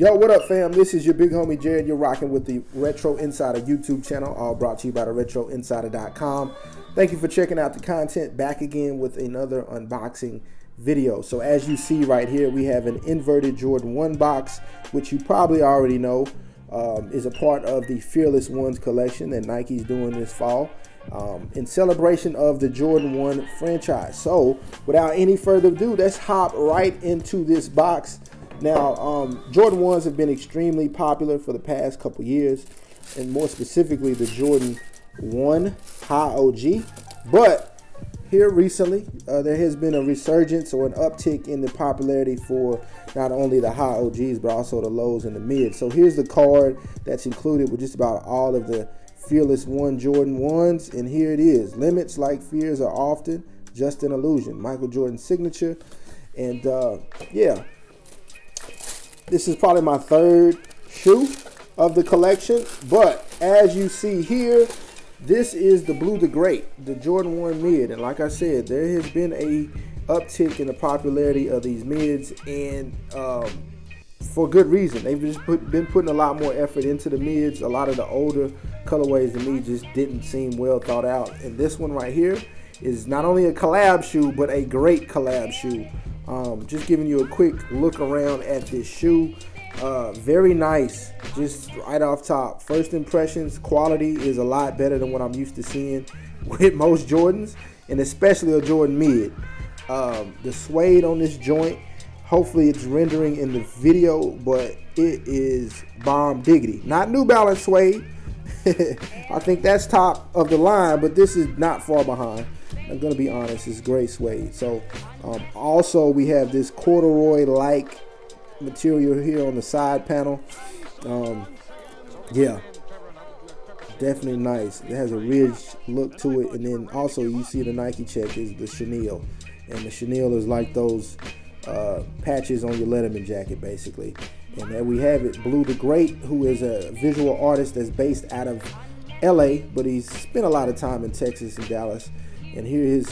Yo, what up, fam? This is your big homie Jared. You're rocking with the Retro Insider YouTube channel, all brought to you by the RetroInsider.com. Thank you for checking out the content. Back again with another unboxing video. So as you see right here, we have an inverted Jordan 1 box, which you probably already know is a part of the Fearless Ones collection that Nike's doing this fall in celebration of the Jordan 1 franchise. So without any further ado, let's hop right into this box. Now, Jordan 1s have been extremely popular for the past couple years, and more specifically the Jordan 1 High OG. But here recently, there has been a resurgence or an uptick in the popularity for not only the High OGs, but also the lows and the mids. So here's the card that's included with just about all of the Fearless 1 Jordan 1s, and here it is. Limits like fears are often just an illusion. Michael Jordan's signature. And yeah. This is probably my third shoe of the collection, but as you see here, this is the Blue the Great, the Jordan 1 mid. And like I said, there has been a uptick in the popularity of these mids, and for good reason. They've just been putting a lot more effort into the mids. A lot of the older colorways to me just didn't seem well thought out. And this one right here is not only a collab shoe, but a great collab shoe. Just giving you a quick look around at this shoe. Very nice, just right off top. First impressions, quality is a lot better than what I'm used to seeing with most Jordans, and especially a Jordan mid. The suede on this joint, hopefully it's rendering in the video, but it is bomb diggity. Not New Balance suede. I think that's top of the line, but this is not far behind. I'm gonna be honest, it's great suede. So also we have this corduroy-like material here on the side panel. Yeah, definitely nice. It has a ridge look to it, and then also you see the Nike check is the chenille, and the chenille is like those patches on your Letterman jacket, basically. And there we have it, Blue the Great, who is a visual artist that's based out of LA, but he's spent a lot of time in Texas and Dallas. And here is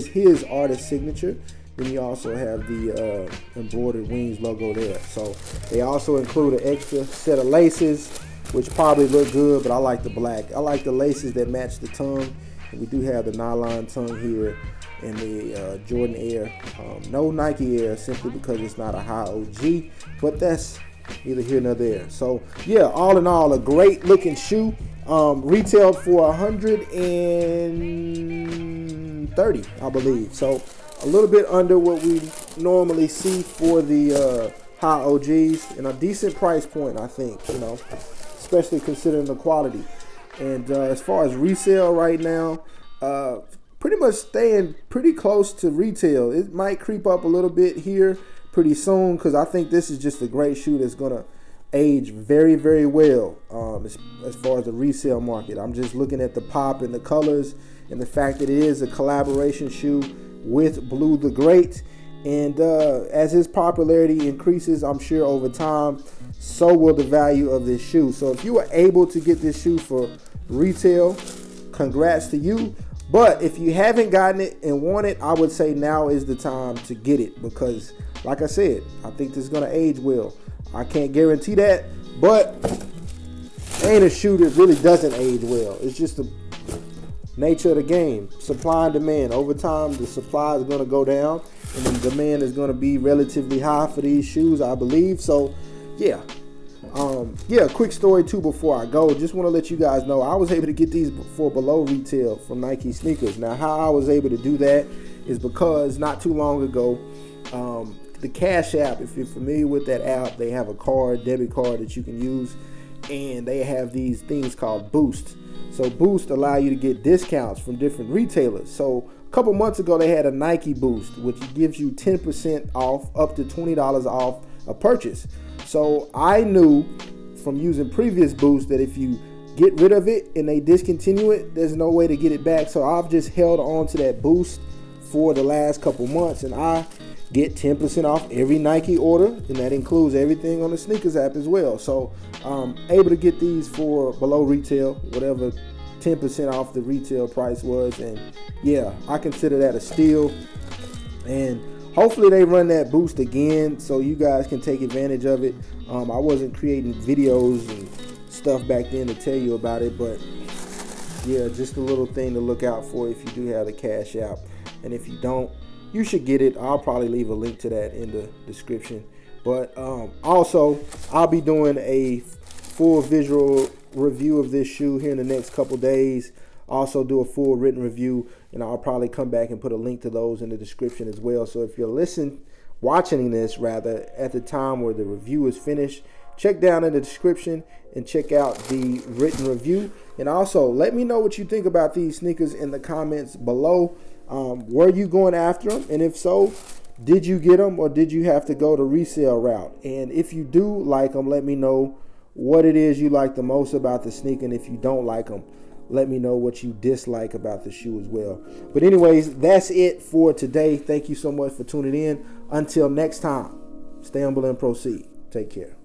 his artist signature. Then you also have the embroidered wings logo there. So they also include an extra set of laces, which probably look good, but I like the black. I like the laces that match the tongue. And we do have the nylon tongue here and the Jordan Air. No Nike Air, simply because it's not a High OG, but that's neither here nor there. So yeah, all in all, a great looking shoe. Retailed for $130, I believe. So a little bit under what we normally see for the High OGs, and a decent price point, I think, you know, especially considering the quality. And as far as resale right now, pretty much staying pretty close to retail. It might creep up a little bit here pretty soon, because I think this is just a great shoe that's gonna age very, very well as far as the resale market. I'm just looking at the pop and the colors and the fact that it is a collaboration shoe with Blue the Great. And as his popularity increases, I'm sure over time, so will the value of this shoe. So if you were able to get this shoe for retail, congrats to you. But if you haven't gotten it and want it, I would say now is the time to get it, because like I said, I think this is going to age well. I can't guarantee that, but ain't a shoe that really doesn't age well. It's just the nature of the game. Supply and demand. Over time, the supply is going to go down, and the demand is going to be relatively high for these shoes, I believe. So, yeah. Yeah, quick story too before I go. Just want to let you guys know I was able to get these for below retail from Nike Sneakers. Now, how I was able to do that is because not too long ago, the Cash App, if you're familiar with that app, they have a card, debit card that you can use, and they have these things called Boost. So Boost allow you to get discounts from different retailers. So a couple months ago, they had a Nike Boost, which gives you 10% off, up to $20 off a purchase. So I knew from using previous Boost that if you get rid of it and they discontinue it, there's no way to get it back. So I've just held on to that Boost for the last couple months, and I get 10% off every Nike order, and that includes everything on the Sneakers app as well. So able to get these for below retail, whatever 10% off the retail price was. And yeah, I consider that a steal. And Hopefully they run that boost again so you guys can take advantage of it. I wasn't creating videos and stuff back then to tell you about it, but yeah, just a little thing to look out for if you do have the Cash App. And if you don't, you should get it. I'll probably leave a link to that in the description. But also, I'll be doing a full visual review of this shoe here in the next couple days. Also do a full written review, and I'll probably come back and put a link to those in the description as well. So if you're watching this rather at the time where the review is finished, check down in the description and check out the written review. And also let me know what you think about these sneakers in the comments below. Were you going after them? And if so, did you get them or did you have to go the resale route? And if you do like them, let me know what it is you like the most about the sneaker. And if you don't like them, let me know what you dislike about the shoe as well. But anyways, that's it for today. Thank you so much for tuning in. Until next time, stay humble and proceed. Take care.